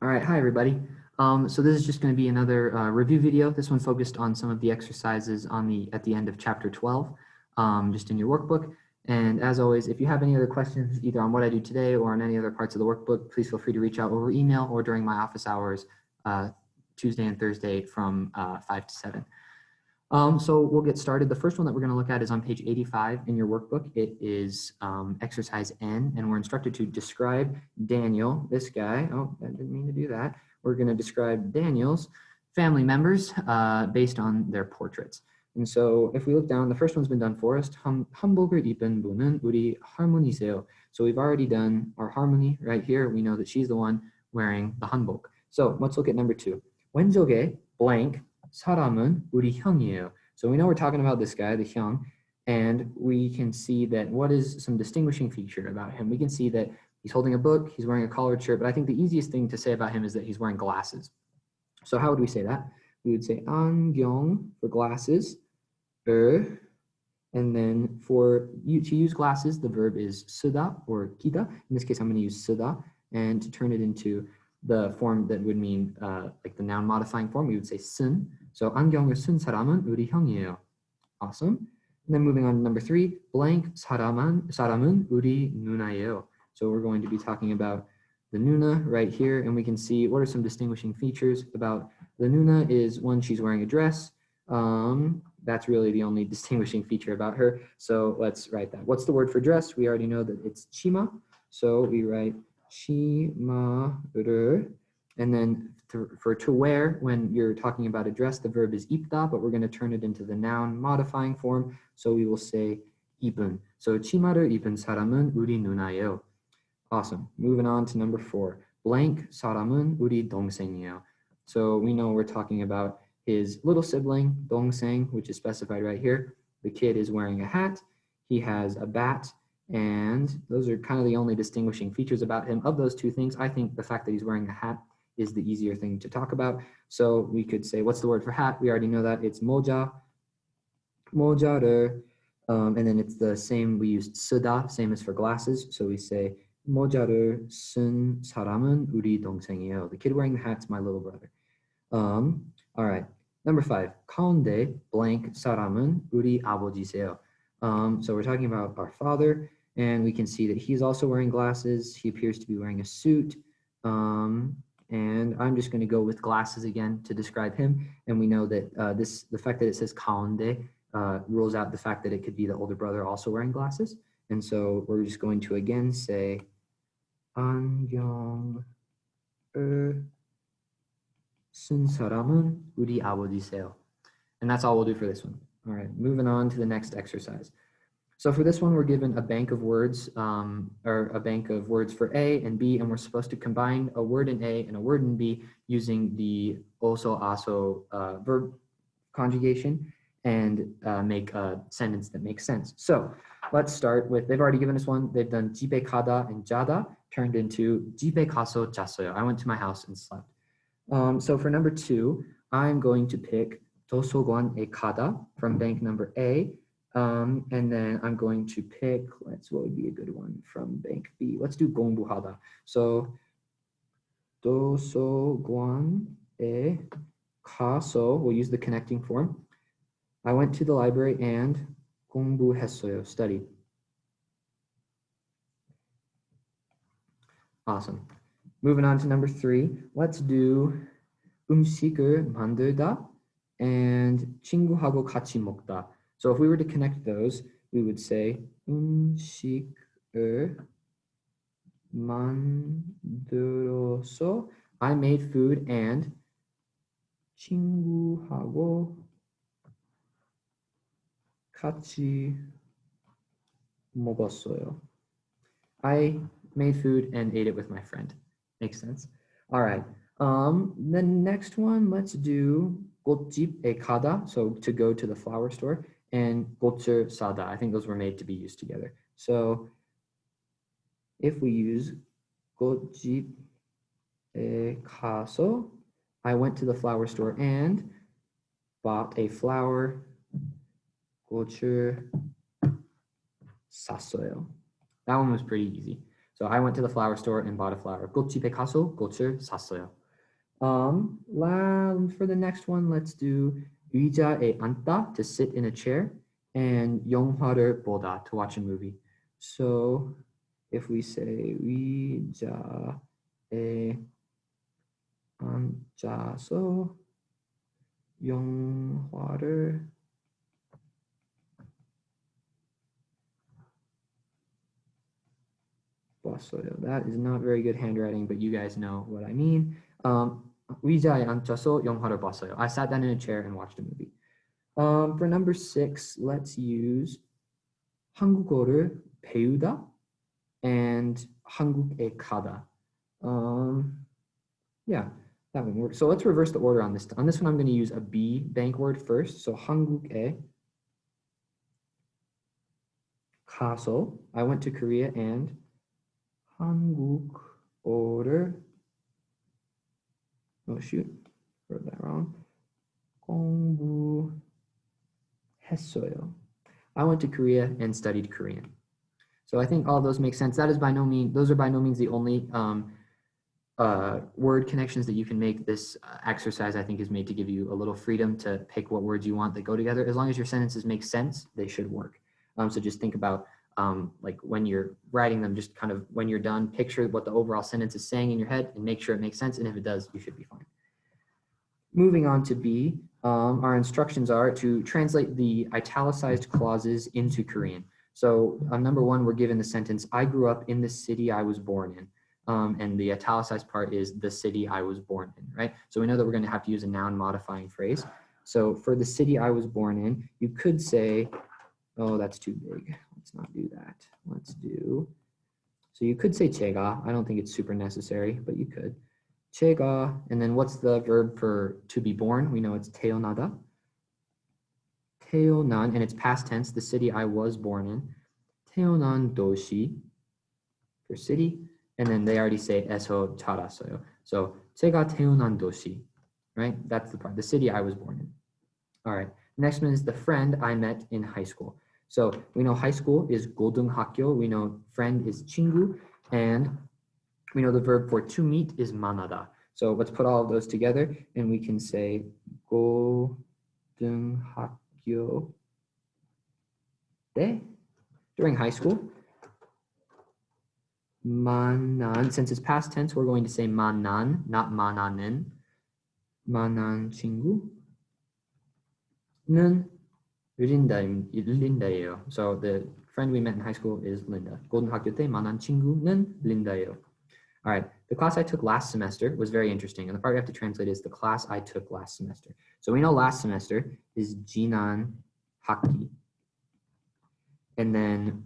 All right, hi everybody. So this is just going to be another review video. This one focused on some of the exercises at the end of chapter 12, just in your workbook. And as always, if you have any other questions, either on what I do today or on any other parts of the workbook, please feel free to reach out over email or during my office hours, Tuesday and Thursday from 5 to 7. So we'll get started. The first one that we're going to look at is on page 85 in your workbook. It is exercise N, and we're instructed to describe Daniel, this guy. Oh, I didn't mean to do that. We're going to describe Daniel's family members based on their portraits. And so if we look down, the first one's been done for us. 한복을 입은 분은 우리 할머니세요. So we've already done our harmony right here. We know that she's the one wearing the hanbok. So let's look at number 2. 왼쪽에 blank 사람은 우리 형이에요. So we know we're talking about this guy, the hyung, and we can see that what is some distinguishing feature about him. We can see that he's holding a book, he's wearing a collared shirt, but I think the easiest thing to say about him is that he's wearing glasses. So how would we say that? We would say 안경 for glasses, and then to use glasses, the verb is 쓰다 or 끼다. In this case, I'm going to use 쓰다, and to turn it into the form that would mean like the noun modifying form, we would say 쓴. So 안경을 쓴 사람은 우리 형이에요. Awesome. And then moving on to number 3, blank 사람은 우리 누나예요. So we're going to be talking about the nuna right here, and we can see what are some distinguishing features about the nuna is one, she's wearing a dress. That's really the only distinguishing feature about her. So let's write that. What's the word for dress? We already know that it's 치마. So we write 치마를, and then for to wear, when you're talking about a dress, the verb is 입다, but we're going to turn it into the noun modifying form. So we will say 입은. So 치마를 입은 사람은 우리 누나예요. Awesome. Moving on to number 4. blank 사람은 우리 동생이에요. So we know we're talking about his little sibling, 동생, which is specified right here. The kid is wearing a hat. He has a bat. And those are kind of the only distinguishing features about him. Of those two things, I think the fact that he's wearing a hat is the easier thing to talk about. So we could say, what's the word for hat? We already know that. It's 모자, 모자를, and then it's the same, we used 쓰다, same as for glasses. So we say, 모자를 쓴 사람은 우리 동생이에요. The kid wearing the hat's my little brother. All right, number 5, 가운데 blank 사람은 우리 아버지세요. So we're talking about our father, and we can see that he's also wearing glasses. He appears to be wearing a suit. And I'm just going to go with glasses again to describe him. And we know that the fact that it says 가운데 rules out the fact that it could be the older brother also wearing glasses. And so we're just going to again say 안경을 쓴 사람은 우리 아버지세요. And that's all we'll do for this one. All right, moving on to the next exercise. So for this one, we're given a bank of words, or a bank of words for A and B, and we're supposed to combine a word in A and a word in B using the also aso verb conjugation and make a sentence that makes sense. So let's start with, they've already given us one. They've done 집에 가다 and 자다 turned into 집에 가서 잤어요. I went to my house and slept. So for number 2, I'm going to pick 도서관에 가다 from bank number A. And then I'm going to pick, what would be a good one from bank B? Let's do 공부하다. So 도서관에 가서, we'll use the connecting form. I went to the library and 공부했어요, studied. Awesome. Moving on to number 3, let's do 음식을 만들다 and 친구하고 같이 먹다. So if we were to connect those, we would say 음식을 만들어서, I made food and 친구하고 같이 먹었어요. I made food and ate it with my friend. Makes sense. All right. The next one, let's do 꽃집에 가다, so to go to the flower store, and 꽃을 사다. I think those were made to be used together. So if we use 꽃집에 가서, I went to the flower store and bought a flower. 꽃을 샀어요. That one was pretty easy. So I went to the flower store and bought a flower. 꽃집에 가서 꽃을 샀어요. For the next one, let's do 의자에 앉다, to sit in a chair, and 영화를 보다, to watch a movie. So if we say 의자에 앉아서 영화를 봤어요. That is not very good handwriting, but you guys know what I mean. 의자에 앉아서 영화를 봤어요. I sat down in a chair and watched a movie. For number 6, let's use 한국어를 배우다 and 한국에 가다. Yeah, that one works. So let's reverse the order on this. On this one, I'm going to use a B bank word first. So 한국에 가서, I went to Korea and 한국어를, oh shoot, wrote that wrong. 공부했어요. I went to Korea and studied Korean. So I think all those make sense. That is by no means, those are by no means the only word connections that you can make. This exercise, I think, is made to give you a little freedom to pick what words you want that go together. As long as your sentences make sense, they should work. So just think about like when you're writing them, just kind of when you're done, picture what the overall sentence is saying in your head and make sure it makes sense. And if it does, you should be fine. Moving on to B, our instructions are to translate the italicized clauses into Korean. So number 1, we're given the sentence, I grew up in the city I was born in. And the italicized part is the city I was born in, right? So we know that we're going to have to use a noun modifying phrase. So for the city I was born in, you could say, oh, that's too big. Let's not do that. Let's do, so you could say 제가. I don't think it's super necessary, but you could. 제가, and then what's the verb for to be born? We know it's 태어나다. 태어난, and it's past tense, the city I was born in. 태어난 도시 for city. And then they already say 에서 자랐어요. So 제가 태어난 도시, right? That's the part, the city I was born in. All right, next one is the friend I met in high school. So we know high school is 고등학교. We know friend is 친구, and we know the verb for to meet is 만나다. So let's put all of those together, and we can say 고등학교 때, during high school. 만난, since it's past tense, we're going to say 만난, not 만나는. 만난 친구는 린다예요. So the friend we met in high school is Linda. 고등학교 때 만난 친구는 린다예요. All right, the class I took last semester was very interesting. And the part we have to translate is the class I took last semester. So we know last semester is 지난 학기. And then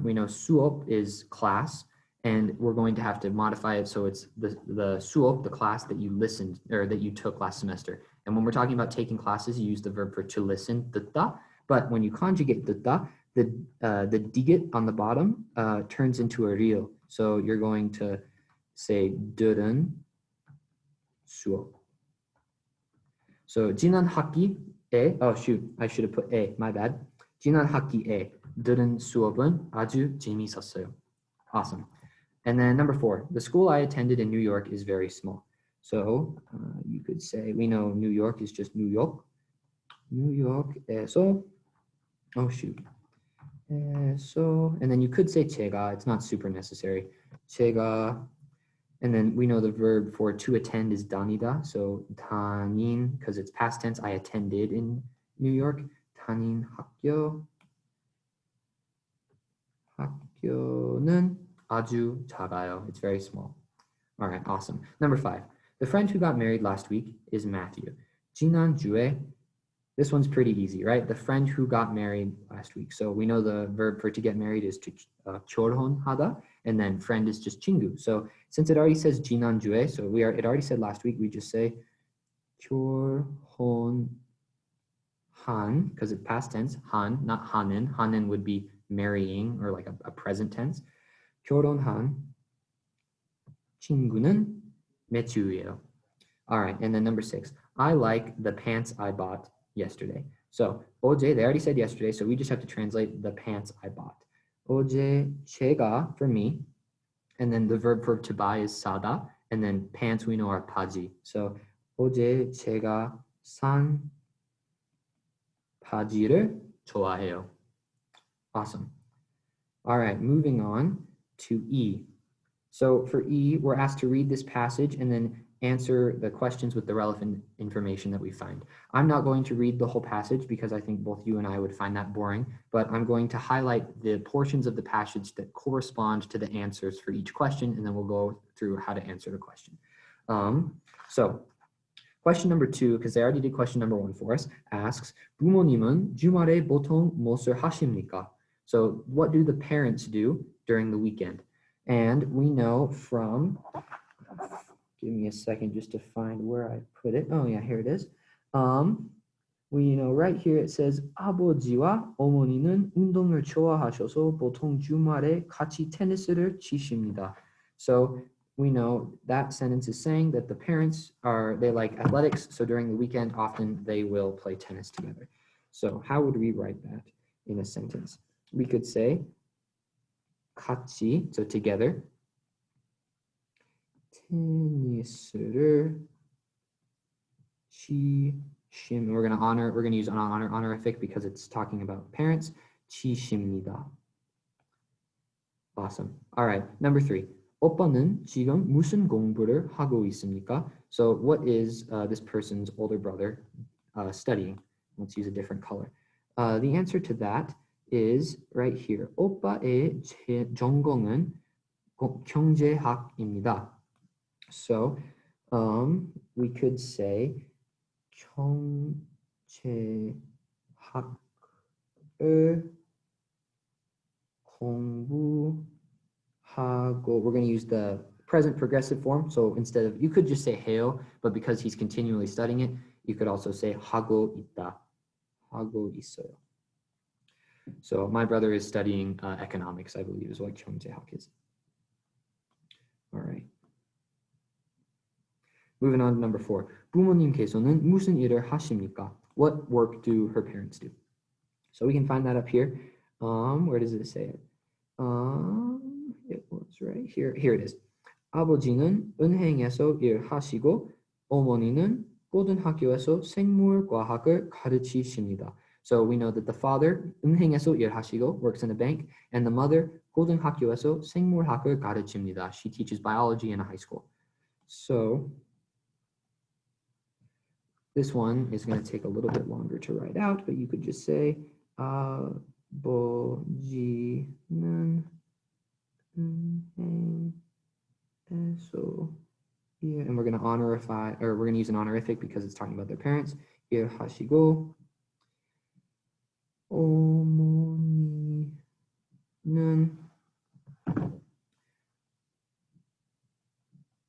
we know 수업 is class. And we're going to have to modify it so it's the 수업, the class that you listened or that you took last semester. And when we're talking about taking classes, you use the verb for to listen, 듣다. But when you conjugate 듣다, the digit on the bottom turns into a real. So you're going to say 들은 수업. So 지난 학기에, oh shoot, I should have put A, my bad. 지난 학기에 들은 수업은 아주 재밌었어요. Awesome. And then number 4, the school I attended in New York is very small. So you could say, we know New York is just New York. New York에서, oh shoot. So, and then you could say 제가, it's not super necessary. 제가, and then we know the verb for to attend is 다니다. So 다닌, because it's past tense, I attended in New York. 다닌 학교는 아주 작아요. It's very small. All right, awesome. Number 5, the friend who got married last week is Matthew. 지난주에, this one's pretty easy, right? The friend who got married last week. So we know the verb for to get married is to 결혼하다, and then friend is just 친구. So since it already says 지난주에, so it already said last week, we just say 결혼한, because it's past tense, 한, not 하는. 하는 would be marrying or like a present tense. 결혼한 친구는 매튜예요. All right, and then number 6, I like the pants I bought yesterday. So 어제, they already said yesterday, so we just have to translate the pants I bought. 어제 제가, for me, And then the verb for to buy is 사다. And then pants we know are 바지. So 어제 제가 산 바지를 좋아해요. Awesome. All right, moving on to E. So for E, we're asked to read this passage and then answer the questions with the relevant information that we find. I'm not going to read the whole passage because I think both you and I would find that boring, but I'm going to highlight the portions of the passage that correspond to the answers for each question, and then we'll go through how to answer the question. So question number 2, because they already did question number 1 for us, asks, 부모님은 주말에 보통 무엇을 하십니까? So what do the parents do during the weekend? And we know from, give me a second just to find where I put it. Oh yeah, here it is. We know right here it says 아버지와 어머니는 운동을 좋아하셔서 보통 주말에 같이 테니스를 치십니다. So we know that sentence is saying that the parents they like athletics, so during the weekend often they will play tennis together. So how would we write that in a sentence? We could say 같이, so together, 테니스를 치심. We're going to use honorific because it's talking about parents. 치십니다. Awesome. All right, number 3. 오빠는 지금 무슨 공부를 하고 있습니까? So what is this person's older brother studying? Let's use a different color. The answer to that is right here. 오빠의 전공은 경제학입니다. So we could say 경제학을 공부하고, we're going to use the present progressive form. So instead of, you could just say 해요, but because he's continually studying it, you could also say 하고 있다. 하고 있어요. So my brother is studying economics, I believe is what 경제학 is. All right. Moving on to number 4. 부모님께서는 무슨 일을 하십니까? What work do her parents do? So we can find that up here. Where does it say it? It was right here. Here it is. 아버지는 은행에서 일하시고 어머니는 고등학교에서 생물과학을 가르치십니다. So we know that the father 은행에서 일하시고 works in a bank, and the mother 고등학교에서 생물학을 가르칩니다. She teaches biology in a high school. So this one is going to take a little bit longer to write out, but you could just say 아버지는 은행에서, yeah, and we're going to honorify, or we're going to use an honorific because it's talking about their parents. 일하시고 어머니는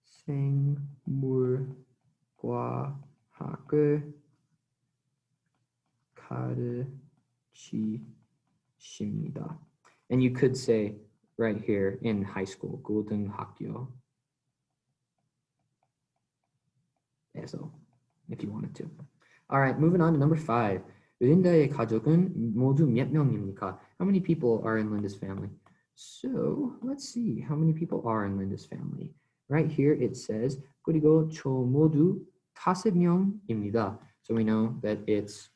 생물과학을 가르치십니다. And you could say right here in high school, 고등학교에서, if you wanted to. All right, moving on to number 5. 린다의 가족은 모두 몇 명입니까? How many people are in Linda's family? So let's see how many people are in Linda's family. Right here it says 그리고 저 모두 5명입니다. So we know that it's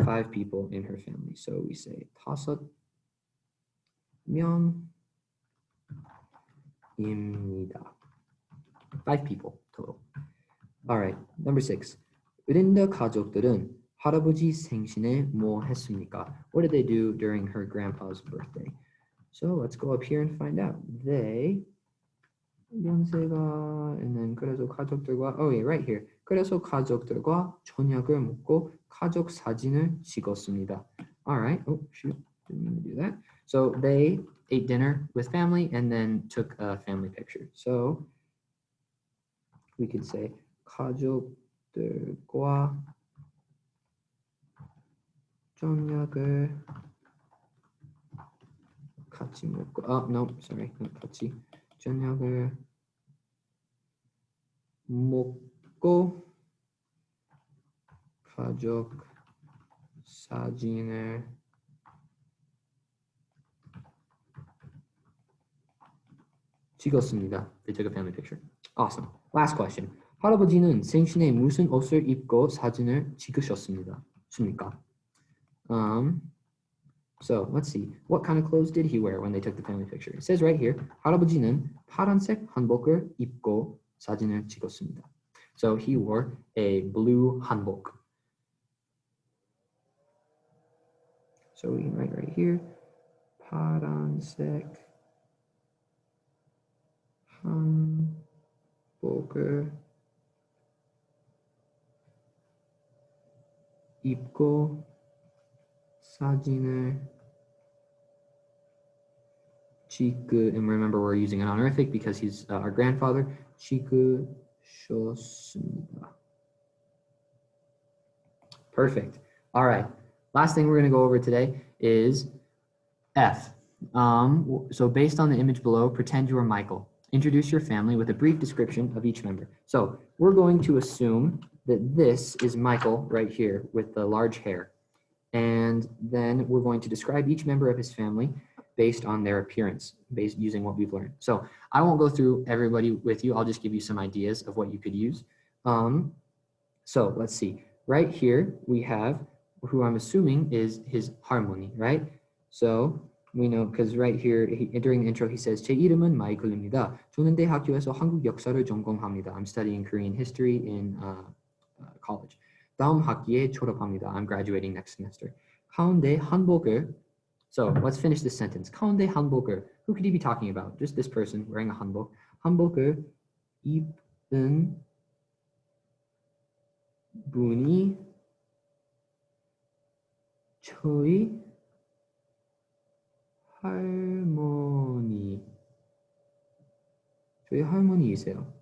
5 people in her family. So we say 5명입니다. 5 people total. All right, number 6. 린다 가족들은 할아버지 생신에 뭐 했습니까? What did they do during her grandpa's birthday? So let's go up here and find out. They 연세가, and then 그래서 가족들과, oh yeah, right here. 그래서 가족들과 저녁을 먹고 가족 사진을 찍었습니다. All right. Oh shoot, didn't mean to do that. So they ate dinner with family and then took a family picture. So we could say 가족들과 저녁을 같이 먹고, oh no, sorry, not 같이. 저녁을 먹고 가족 사진을 찍었습니다. They took a family picture. Awesome. Last question. 할아버지는 생신에 무슨 옷을 입고 사진을 찍으셨습니다. 십니까? So let's see. What kind of clothes did he wear when they took the family picture? It says right here, 할아버지는 파란색 한복을 입고 사진을 찍었습니다. So he wore a blue hanbok. So we can write right here, 파란색 한복을 입고 사진을 and remember we're using an honorific because he's our grandfather. 찍으셨습니다. Perfect. All right. Last thing we're going to go over today is F. So based on the image below, pretend you are Michael. Introduce your family with a brief description of each member. So we're going to assume that this is Michael right here with the large hair. And then we're going to describe each member of his family based on their appearance, based using what we've learned. So I won't go through everybody with you. I'll just give you some ideas of what you could use. So let's see. Right here, we have who I'm assuming is his harmony, right? So we know, because right here, during the intro, he says, 제 이름은 마이클입니다. 저는 대학교에서 한국 역사를 전공합니다. I'm studying Korean history in college. 다음 학기에 졸업합니다. I'm graduating next semester. 가운데 한복을, so let's finish this sentence. 가운데 한복을, who could he be talking about? Just this person wearing a 한복. 한복을 입은 분이 저희 할머니이세요.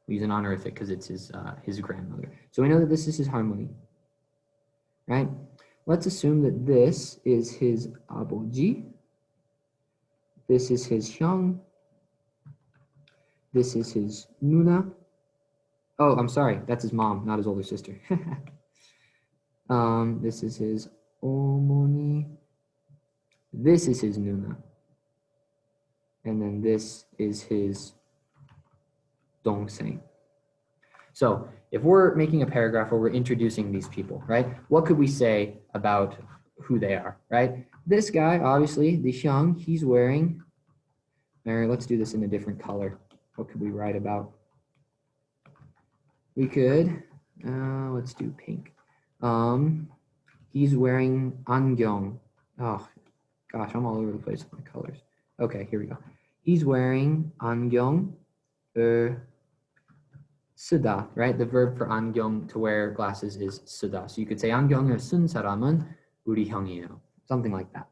We use an honorific because it's his grandmother. So we know that this is his harmony, right? Let's assume that this is his 아버지. This is his 형. This is his 누나. Oh, I'm sorry. That's his mom, not his older sister. This is his 어머니. This is his 누나. And then this is his 동생. So if we're making a paragraph where we're introducing these people, right? What could we say about who they are, right? This guy, obviously, the 형, he's wearing, Mary, let's do this in a different color. What could we write about? We could, let's do pink. He's wearing 안경. Oh, gosh, I'm all over the place with my colors. Okay, here we go. He's wearing 안경 쓰다, right? The verb for 안경, to wear glasses, is 쓰다. So you could say 안경을 쓴 사람은 우리 형이에요. Something like that.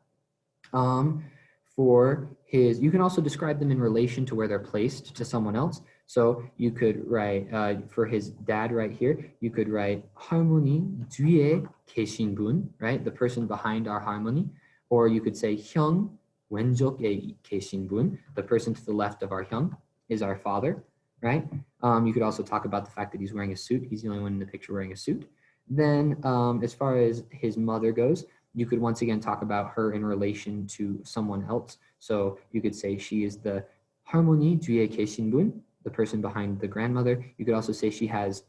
For his, you can also describe them in relation to where they're placed to someone else. So you could write, for his dad right here, you could write 할머니 뒤에 계신 분, right? The person behind our harmony. Or you could say 형 왼쪽에 계신 분, the person to the left of our 형 is our father, right? You could also talk about the fact that he's wearing a suit. He's the only one in the picture wearing a suit. Then as far as his mother goes, you could once again talk about her in relation to someone else. So you could say she is the 할머니 뒤에 계신 분, the person behind the grandmother. You could also say she has,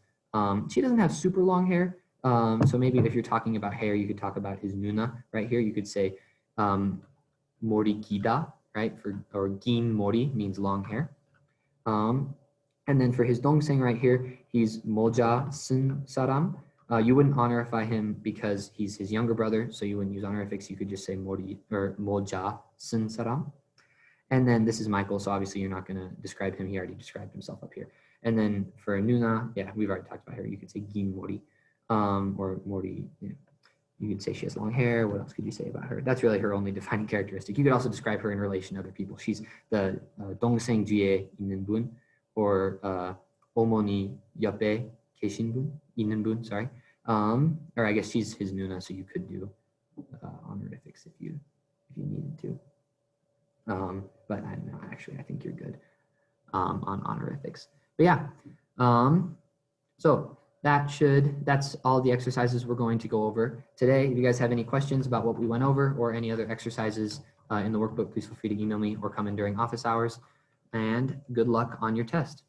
she doesn't have super long hair. So maybe if you're talking about hair, you could talk about his 누나 right here. You could say 머리 기다, right? Or 긴 머리 means long hair. And then for his 동생 right here, he's 모자 쓴 사람. You wouldn't honorify him because he's his younger brother, so you wouldn't use honorifics. You could just say 머리 or 모자 쓴 사람. And then this is Michael, so obviously you're not going to describe him. He already described himself up here. And then for 누나, yeah, we've already talked about her. You could say 긴 머리, or 머리. You could say she has long hair. What else could you say about her? That's really her only defining characteristic. You could also describe her in relation to other people. She's the 동생 뒤에 있는 분, or 어머니 옆에 계신 분, 있는 분, sorry. Or I guess she's his 누나, so you could do honorifics if you needed to. But I don't know, actually, I think you're good on honorifics. But yeah, so that's all the exercises we're going to go over today. If you guys have any questions about what we went over or any other exercises in the workbook, please feel free to email me or come in during office hours. and good luck on your test.